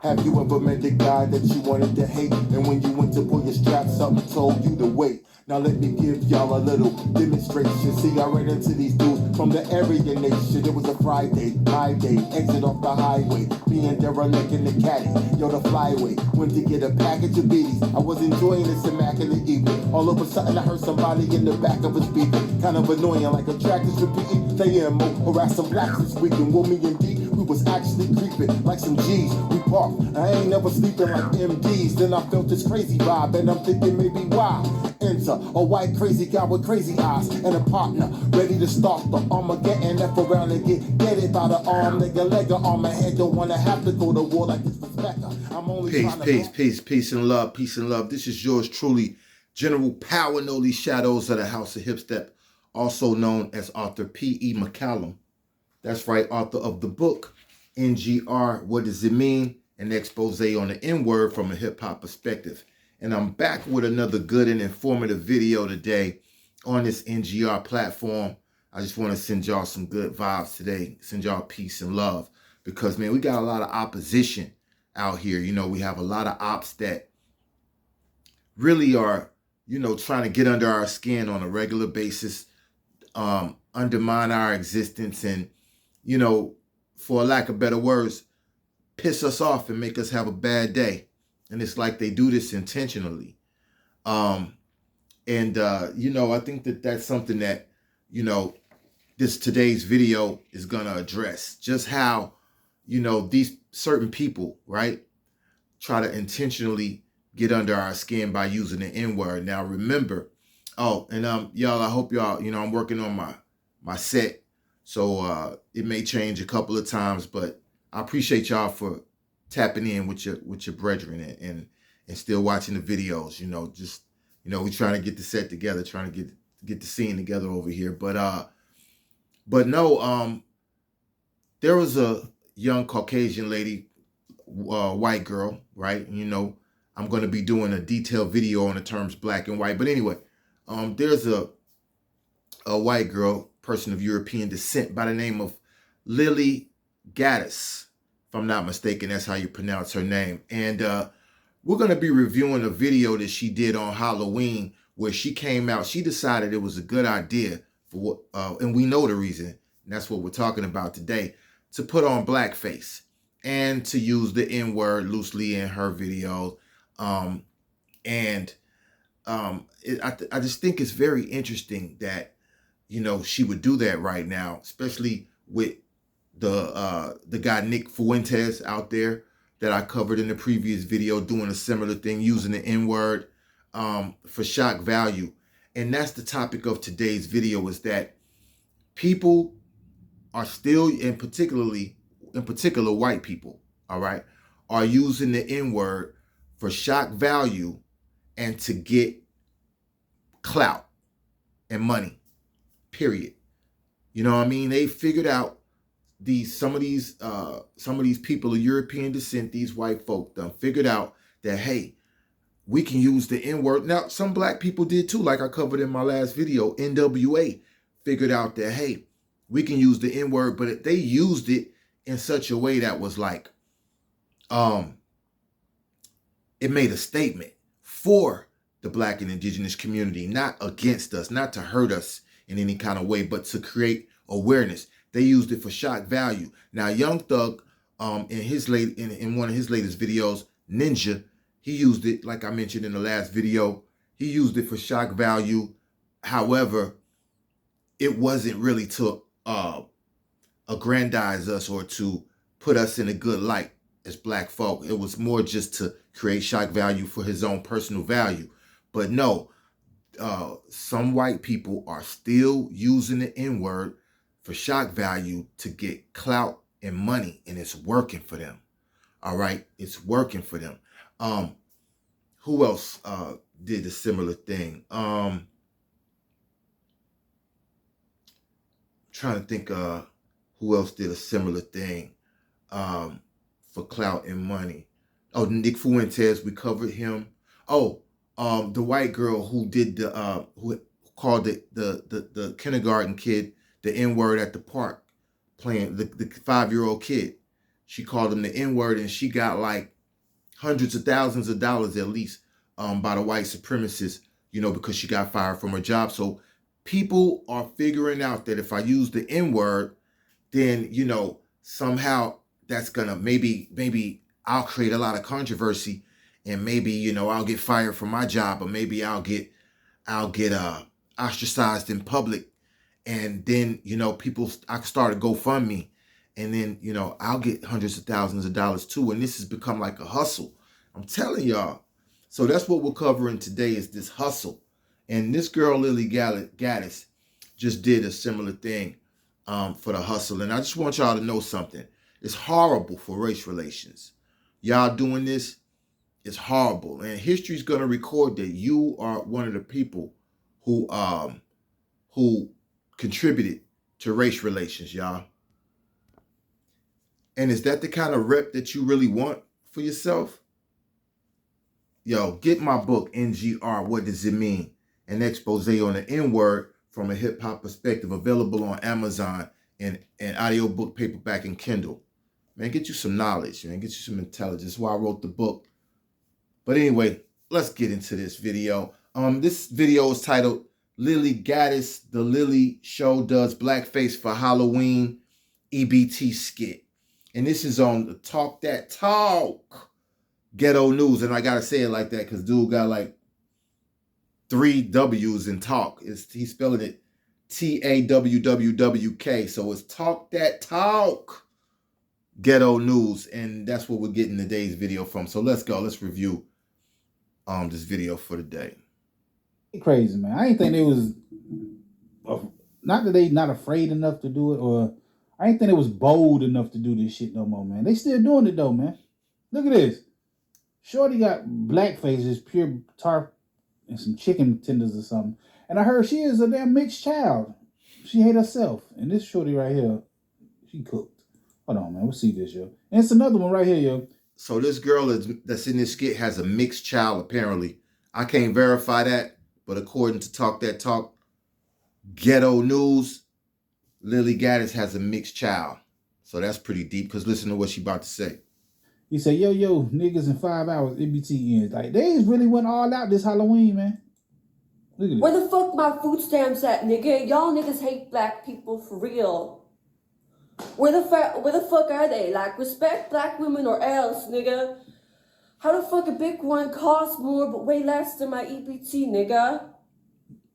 Have you ever met the guy that you wanted to hate? And when you went to pull your straps up, told you to wait. Now let me give y'all a little demonstration. See, I ran into these dudes from the area nation. It was a Friday, my day, exit off the highway. Me and derelict in the caddy, yo, the flyway. Went to get a package of beaties. I was enjoying this immaculate evening. All of a sudden I heard somebody in the back of a speaker. Kind of annoying, like a track is repeating. They ammo, harass some blacks this weekend. Well, me and D, we was actually creeping like some G's. We parked. I ain't never sleeping like MDs. Then I felt this crazy vibe, and I'm thinking maybe why. Enter a white crazy guy with crazy eyes and a partner ready to start the Armageddon. F around and get it by the arm, nigga, leg on my head. Don't wanna have to go to war like this was Mecca. I'm only peace and love, peace and love. This is yours truly, General Power, know these shadows of the House of Hip Step, also known as Author P.E. McCallum. That's right, author of the book NGR, What Does It Mean? An expose on the N-word from a hip-hop perspective. And I'm back with another good and informative video today on this NGR platform. I just want to send y'all some good vibes today, send y'all peace and love, because, man, we got a lot of opposition out here. You know, we have a lot of ops that really are, you know, trying to get under our skin on a regular basis, undermine our existence and, you know, for lack of better words, piss us off and make us have a bad day. And it's like they do this intentionally. You know, I think that that's something that, you know, today's video is going to address. Just how, you know, these certain people, right, try to intentionally get under our skin by using the N-word. Now, remember, y'all, I hope y'all, you know, I'm working on my set. So it may change a couple of times, but I appreciate y'all for tapping in with your brethren and still watching the videos. You know, just, you know, we trying to get the set together, trying to get the scene together over here. But no, there was a young Caucasian lady, white girl, right? You know, I'm going to be doing a detailed video on the terms black and white. But anyway, there's a white girl, person of European descent, by the name of Lilly Gaddis. If I'm not mistaken, that's how you pronounce her name. And we're going to be reviewing a video that she did on Halloween where she came out. She decided it was a good idea for what, and we know the reason, and that's what we're talking about today, to put on blackface and to use the N-word loosely in her videos. I just think it's very interesting that, you know, she would do that right now, especially with the guy Nick Fuentes out there that I covered in the previous video doing a similar thing, using the N-word for shock value. And that's the topic of today's video, is that people are still, in particular white people, all right, are using the N-word for shock value and to get clout and money, period. You know what I mean? They figured out some of these people of European descent, these white folk done figured out that, hey, we can use the N-word. Now, some black people did too, like I covered in my last video. NWA figured out that, hey, we can use the N-word, but they used it in such a way that was like, it made a statement for the black and indigenous community, not against us, not to hurt us in any kind of way, but to create awareness. They used it for shock value. Now, Young Thug, in one of his latest videos, Ninja, he used it, like I mentioned in the last video, he used it for shock value. However, it wasn't really to aggrandize us or to put us in a good light as black folk. It was more just to create shock value for his own personal value. But no, some white people are still using the N-word for shock value to get clout and money, and it's working for them. All right, it's working for them. Who else did a similar thing? Trying to think who else did a similar thing for clout and money. Oh, Nick Fuentes, we covered him. Oh, the white girl who did who called the kindergarten kid the N-word at the park, playing the 5-year-old kid. She called him the N-word, and she got like hundreds of thousands of dollars at least by the white supremacists, because she got fired from her job. So people are figuring out that if I use the N-word, then, somehow that's gonna maybe I'll create a lot of controversy, and maybe, I'll get fired from my job, or maybe I'll get ostracized in public, and then I can start a GoFundMe, and then I'll get hundreds of thousands of dollars too, and this has become like a hustle. I'm telling y'all. So that's what we're covering today, is this hustle, and this girl Lilly Gaddis just did a similar thing for the hustle, and I just want y'all to know something. It's horrible for race relations. Y'all doing this is horrible, and history's gonna record that you are one of the people who contributed to race relations, y'all. And is that the kind of rep that you really want for yourself? Yo, get my book, NGR, What Does It Mean? An expose on the N-word from a hip-hop perspective, available on Amazon and audiobook, paperback, and Kindle. Man, get you some knowledge, man. Get you some intelligence. That's why I wrote the book. But anyway, let's get into this video. This video is titled Lilly Gaddis, The Lilly Show Does Blackface for Halloween EBT Skit. And this is on the Talk That Talk Ghetto News. And I got to say it like that because dude got like 3 W's in talk. He's spelling it TAWWWK. So it's Talk That Talk Ghetto News. And that's what we're getting today's video from. So let's go. Let's review this video for the day. Crazy, man. I ain't think they was, not that they not afraid enough to do it, or I ain't think they was bold enough to do this shit no more, man. They still doing it though, man. Look at this. Shorty got blackface, just pure tar and some chicken tenders or something. And I heard she is a damn mixed child. She hate herself. And this shorty right here, she cooked. Hold on, man. We'll see this, yo. And it's another one right here, yo. So this girl that's in this skit has a mixed child, apparently. I can't verify that, but according to Talk That Talk Ghetto News, Lilly Gaddis has a mixed child. So that's pretty deep, because listen to what she about to say. He said, yo, niggas in 5 hours, EBT ends. Like, they really went all out this Halloween, man. Look at this. Where the fuck my food stamps at, nigga? Y'all niggas hate black people for real. Where the fuck are they? Like, respect black women or else, nigga. How the fuck a big one costs more but way less than my EBT, nigga?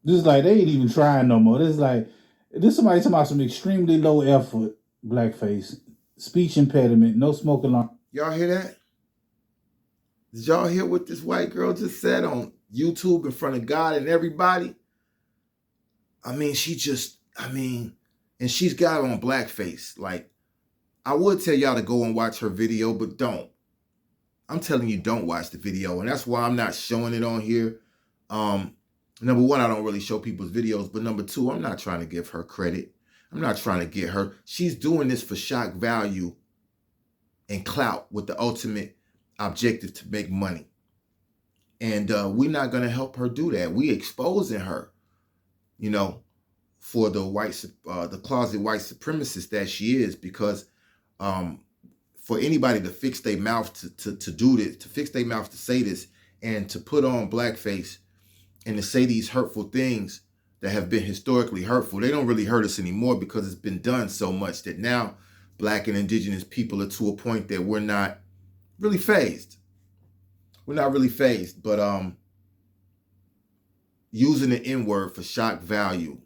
This is like, they ain't even trying no more. This is like, this somebody talking about some extremely low effort blackface, speech impediment, no smoke alarm. Y'all hear that? Did y'all hear what this white girl just said on YouTube in front of God and everybody? I mean, and she's got on blackface. Like, I would tell y'all to go and watch her video, but don't. I'm telling you, don't watch the video. And that's why I'm not showing it on here. Number one, I don't really show people's videos. But number two, I'm not trying to give her credit. I'm not trying to get her. She's doing this for shock value and clout with the ultimate objective to make money. And we're not going to help her do that. We exposing her, for the closet white supremacist that she is, because for anybody to fix their mouth to do this, to fix their mouth to say this, and to put on blackface and to say these hurtful things that have been historically hurtful, they don't really hurt us anymore because it's been done so much that now black and indigenous people are to a point that we're not really fazed. We're not really fazed, but using the N-word for shock value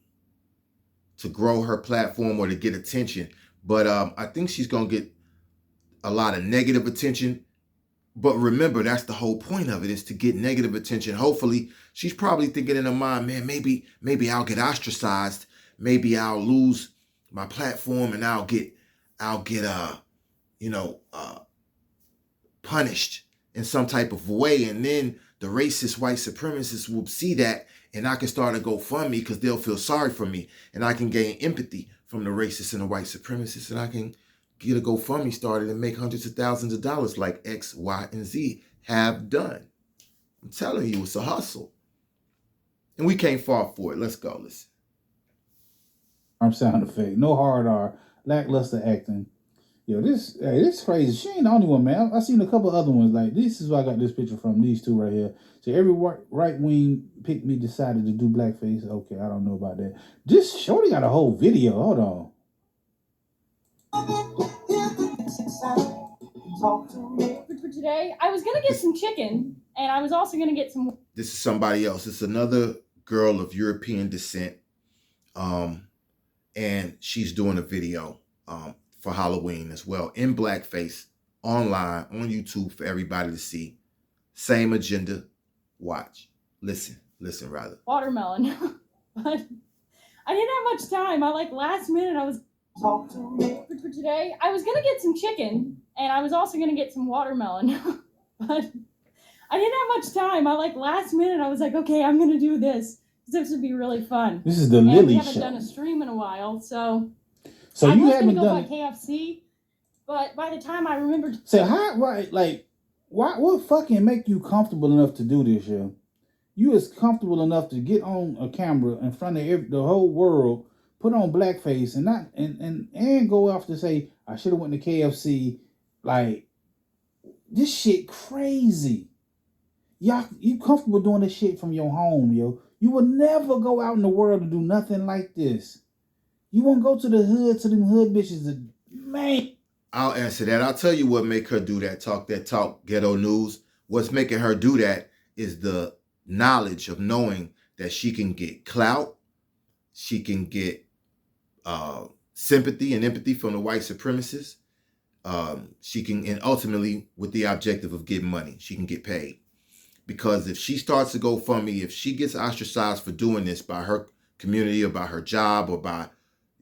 to grow her platform or to get attention. But I think she's going to get a lot of negative attention. But remember, that's the whole point of it, is to get negative attention. Hopefully, she's probably thinking in her mind, man, maybe I'll get ostracized. Maybe I'll lose my platform and I'll get punished in some type of way. And then the racist white supremacists will see that, and I can start a GoFundMe because they'll feel sorry for me. And I can gain empathy from the racists and the white supremacists, and I can get a GoFundMe started and make hundreds of thousands of dollars like X, Y, and Z have done. I'm telling you, it's a hustle. And we can't fall for it. Let's go. Listen. Sound effect. No hard R. Lackluster acting. Yo, this crazy. She ain't the only one, man. I seen a couple other ones. Like, this is where I got this picture from. These two right here. So every right wing pick me decided to do blackface. Okay, I don't know about that. This shorty got a whole video. Hold on. For today, I was gonna get some chicken, and I was also gonna get some. This is somebody else. It's another girl of European descent, and she's doing a video for Halloween as well in blackface online on YouTube for everybody to see. Same agenda. Watch, listen rather. Watermelon, but I didn't have much time. Last minute I was. For today, I was gonna get some chicken, and I was also gonna get some watermelon, but I didn't have much time. Last minute I was like, okay, I'm gonna do this. This would be really fun. This is the and Lilly we haven't show. done a stream in a while, so So I you was haven't gonna go done by KFC, but by the time I remembered, So how what fucking make you comfortable enough to do this, yo? You is comfortable enough to get on a camera in front of the whole world, put on blackface, and not and go off to say I should have went to KFC. Like, this shit crazy. Y'all, you comfortable doing this shit from your home, yo? You would never go out in the world to do nothing like this. You won't go to the hood, to them hood bitches, man. I'll answer that. I'll tell you what make her do that talk, ghetto news. What's making her do that is the knowledge of knowing that she can get clout, she can get sympathy and empathy from the white supremacists. She can, and ultimately with the objective of getting money, she can get paid. Because if she starts to go funny, if she gets ostracized for doing this by her community or by her job or by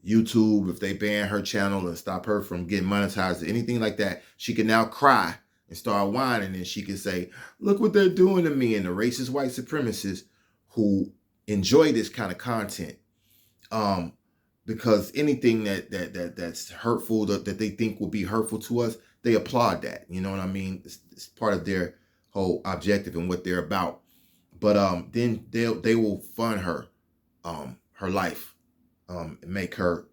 YouTube, if they ban her channel and stop her from getting monetized or anything like that, she can now cry and start whining, and she can say, look what they're doing to me. And the racist white supremacists who enjoy this kind of content, because anything that's hurtful, that they think will be hurtful to us, they applaud that. You know what I mean? It's part of their whole objective and what they're about. But then they will fund her life, and make her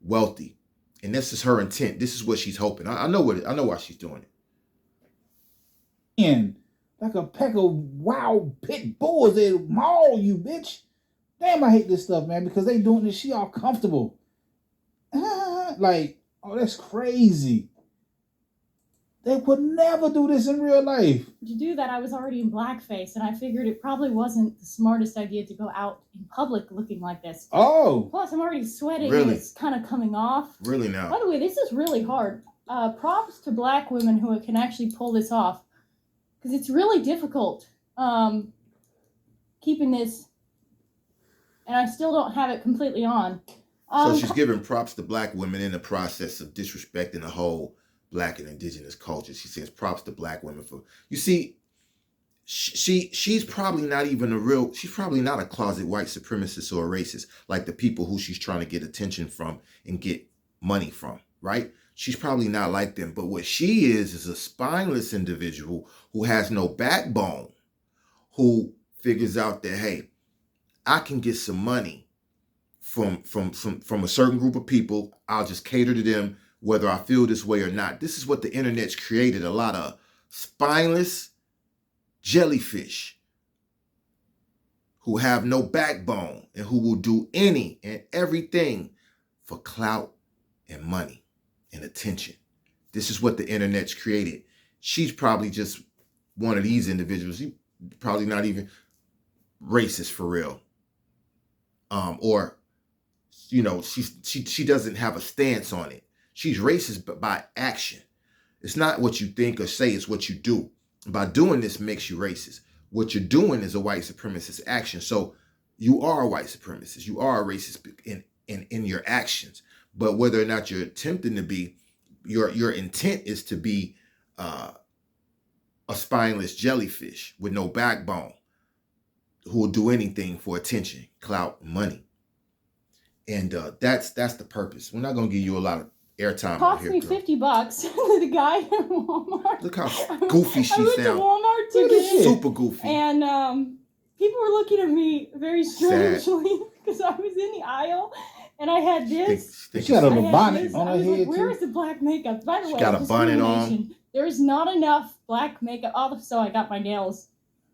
wealthy, and this is her intent. This is what she's hoping. I know why she's doing it. And like a pack of wild pit bulls, they maul you, bitch. Damn, I hate this stuff, man, because they doing this. She all comfortable. Like, oh, that's crazy. They would never do this in real life. to do that, I was already in blackface, and I figured it probably wasn't the smartest idea to go out in public looking like this. Oh. Plus, I'm already sweating, Really? and it's kind of coming off. Really now. By the way, this is really hard. Props to black women who can actually pull this off, because it's really difficult keeping this, and I still don't have it completely on. So she's giving props to black women in the process of disrespecting the whole black and indigenous culture. She says props to black women for, you see, she's probably not even she's probably not a closet white supremacist or a racist like the people who she's trying to get attention from and get money from, right? She's probably not like them. But what she is a spineless individual who has no backbone, who figures out that, hey, I can get some money from a certain group of people. I'll just cater to them whether I feel this way or not. This is what the internet's created, a lot of spineless jellyfish who have no backbone and who will do any and everything for clout and money and attention. This is what the internet's created. She's probably just one of these individuals. She's probably not even racist for real. Or, you know, she doesn't have a stance on it. She's racist by action. It's not what you think or say, it's what you do. By doing this makes you racist. What you're doing is a white supremacist action. So you are a white supremacist. You are a racist in your actions. But whether or not you're attempting to be, your intent is to be a spineless jellyfish with no backbone who will do anything for attention, clout, money. And that's the purpose. We're not going to give you a lot of airtime. Cost me $50. The guy at Walmart. Look how goofy she I went to sounds. Walmart to get it, Super goofy. and people were looking at me very strangely because I was in the aisle, And I had this. She had a I had bonnet this. on I her was head like, where too. is the black makeup? By the She way, got a bonnet on. discrimination. There is not enough black makeup. Also, I got my nails.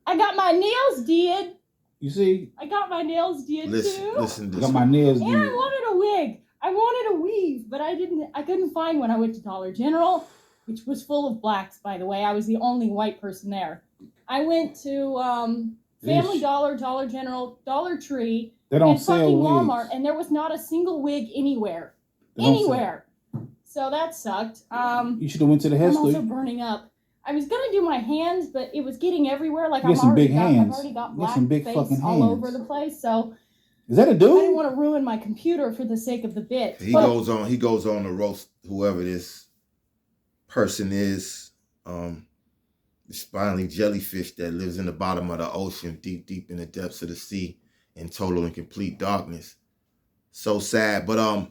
I got my nails did. You see? I got my nails did too. Listen to Got this. my nails And did. I wanted a wig. I wanted a weave, but I couldn't find one. I went to Dollar General, which was full of blacks, by the way. I was the only white person there. I went to Family Ish. Dollar, Dollar General, Dollar Tree, They don't and sell fucking wigs. Walmart, and there was not a single wig anywhere. They don't Anywhere. So that sucked. You should have went to the hair I'm also store. burning up. I was gonna do my hands, but it was getting everywhere. Like You got some big hands. I've already got You got black some big face fucking all hands. over the place. So Is that a I didn't dude? want to ruin my computer for the sake of the bit. He But goes on to roast whoever this person is. The spiny jellyfish that lives in the bottom of the ocean, deep, deep in the depths of the sea, in total and complete darkness. So sad. But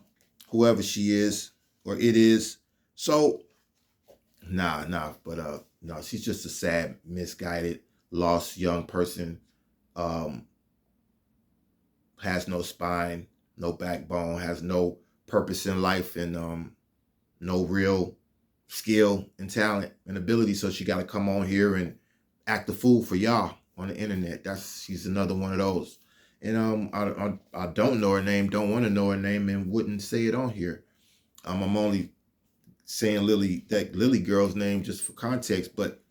whoever she is or it is, so no, she's just a sad, misguided, lost young person. Has no spine, no backbone, has no purpose in life, and no real skill and talent and ability. So she got to come on here and act a fool for y'all on the internet. She's another one of those. And I don't know her name, don't want to know her name, and wouldn't say it on here. I'm only saying that Lilly girl's name just for context, but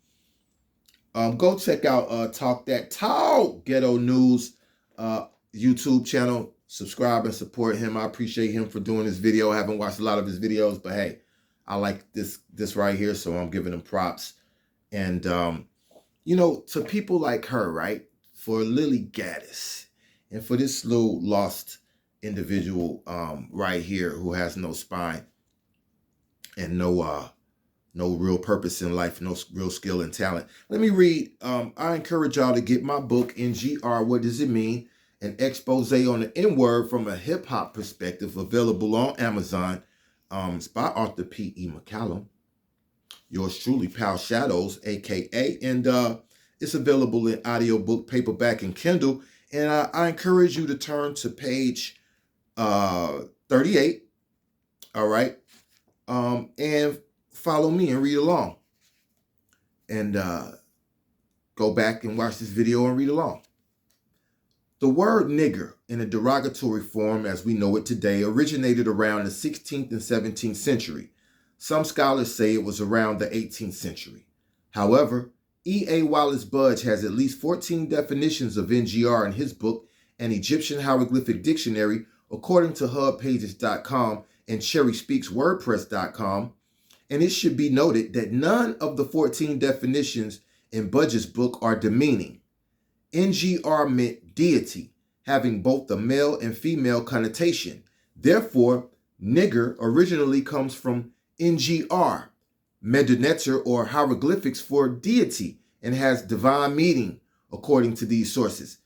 go check out Talk That Talk Ghetto News YouTube channel. Subscribe and support him. I appreciate him for doing this video. I haven't watched a lot of his videos, but hey, I like this right here, so I'm giving him props. And to people like her, right? For Lilly Gaddis, and for this little lost individual right here who has no spine and no real purpose in life, no real skill and talent. Let me read. I encourage y'all to get my book, NGR, What Does It Mean? An expose on the N-word from a hip-hop perspective, available on Amazon. It's by Arthur P.E. McCallum. Yours truly, Pal Shadows, a.k.a. And it's available in audiobook, paperback, and Kindle. And I encourage you to turn to page 38, all right? And follow me and read along. And go back and watch this video and read along. The word nigger, in a derogatory form as we know it today, originated around the 16th and 17th century. Some scholars say it was around the 18th century. However, E.A. Wallace Budge has at least 14 definitions of NGR in his book, An Egyptian Hieroglyphic Dictionary, according to hubpages.com and cherryspeakswordpress.com. And it should be noted that none of the 14 definitions in Budge's book are demeaning. NGR meant deity, having both the male and female connotation. Therefore, nigger originally comes from NGR, Meduneter or hieroglyphics for deity, and has divine meaning according to these sources.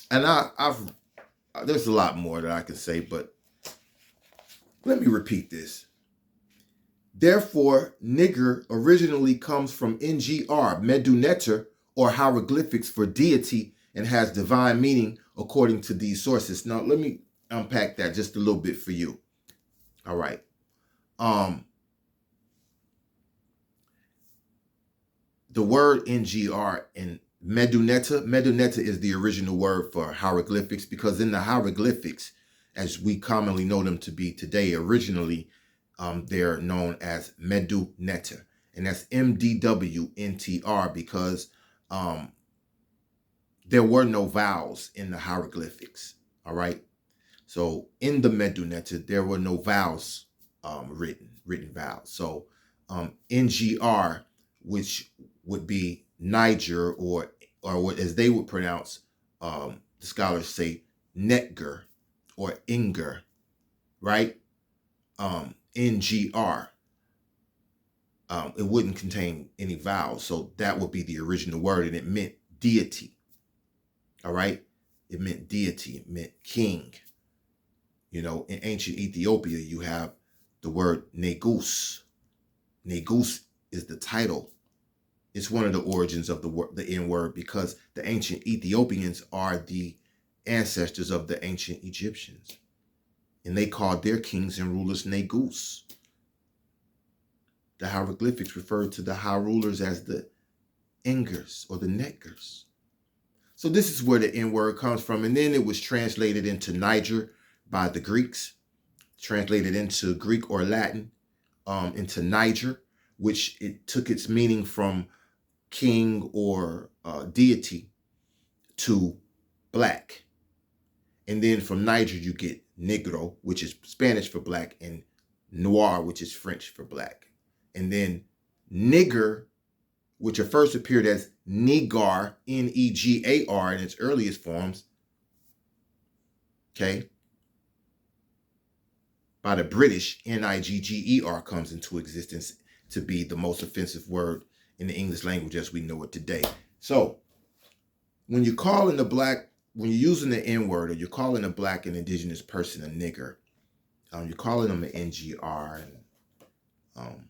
And there's a lot more that I can say, but let me repeat this. Therefore, nigger originally comes from NGR, Meduneter, or hieroglyphics for deity, and has divine meaning according to these sources. Now, let me unpack that just a little bit for you. All right. The word NGR and Meduneter is the original word for hieroglyphics, because in the hieroglyphics, as we commonly know them to be today, originally, they're known as Meduneter, and that's MDWNTR because there were no vowels in the hieroglyphics. All right. So in the Meduneter, there were no vowels written vowels. So NGR, which would be Niger, or what as they would pronounce, the scholars say Netger or Inger, right? NGR. It wouldn't contain any vowels, so that would be the original word, and it meant deity. All right? It meant deity. It meant king. You know, in ancient Ethiopia, you have the word Negus. Negus is the title It's one of the origins of the N-word, because the ancient Ethiopians are the ancestors of the ancient Egyptians. And they called their kings and rulers Negus. The hieroglyphics referred to the high rulers as the Engers or the Neckers. So this is where the N-word comes from. And then it was translated into Niger by the Greeks, translated into Greek or Latin, into Niger, which it took its meaning from king or deity to black. And then from Niger, you get negro, which is Spanish for black, and noir, which is French for black. And then nigger, which at first appeared as negar, Negar in its earliest forms, okay, by the British, Nigger comes into existence to be the most offensive word in the English language as we know it today. So when you're calling the black, when you're using the N-word, or you're calling a black and indigenous person a nigger, you're calling them an NGR, and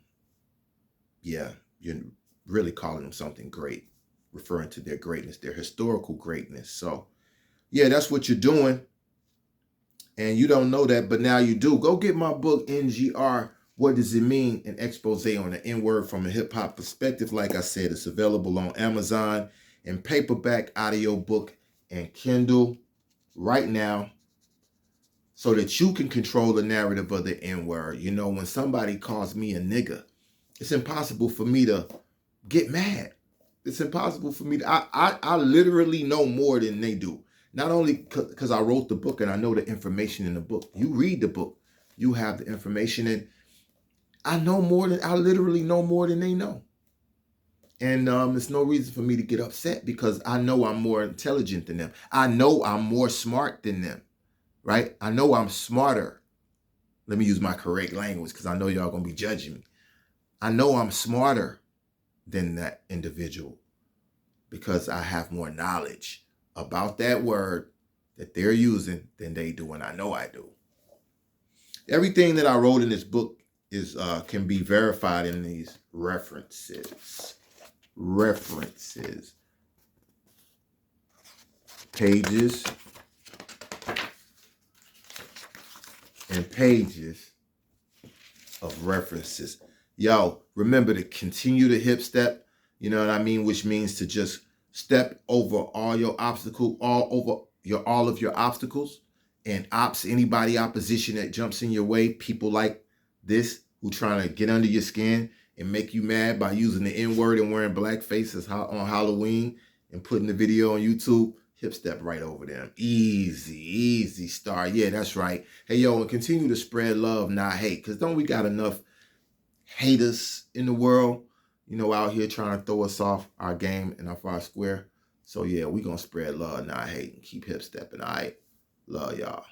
yeah, you're really calling them something great, referring to their greatness, their historical greatness. So yeah, that's what you're doing. And you don't know that, but now you do. Go get my book, NGR, What Does It Mean? An expose on the N-word from a hip-hop perspective. Like I said, it's available on Amazon in paperback, audiobook, and Kindle right now, so that you can control the narrative of the N-word. You know, when somebody calls me a nigga, it's impossible for me to get mad. It's impossible for me to, I literally know more than they do. Not only because I wrote the book and I know the information in the book. You read the book, you have the information, and I literally know more than they know. And there's no reason for me to get upset, because I know I'm more intelligent than them. I know I'm more smart than them, right? I know I'm smarter. Let me use my correct language, because I know y'all going to be judging me. I know I'm smarter than that individual, because I have more knowledge about that word that they're using than they do, and I know I do. Everything that I wrote in this book is can be verified in these references. Pages and pages of references. Yo, remember to continue to hip step, you know what I mean? Which means to just step over all your obstacles, all of your obstacles, and anybody opposition that jumps in your way, people like this who trying to get under your skin and make you mad by using the N-word and wearing black faces on Halloween and putting the video on YouTube. Hip step right over them. Easy star. Yeah, that's right. Hey, yo, and continue to spread love, not hate. Because don't we got enough haters in the world, you know, out here trying to throw us off our game and off our square. So, yeah, we going to spread love, not hate, and keep hip stepping. All right. Love y'all.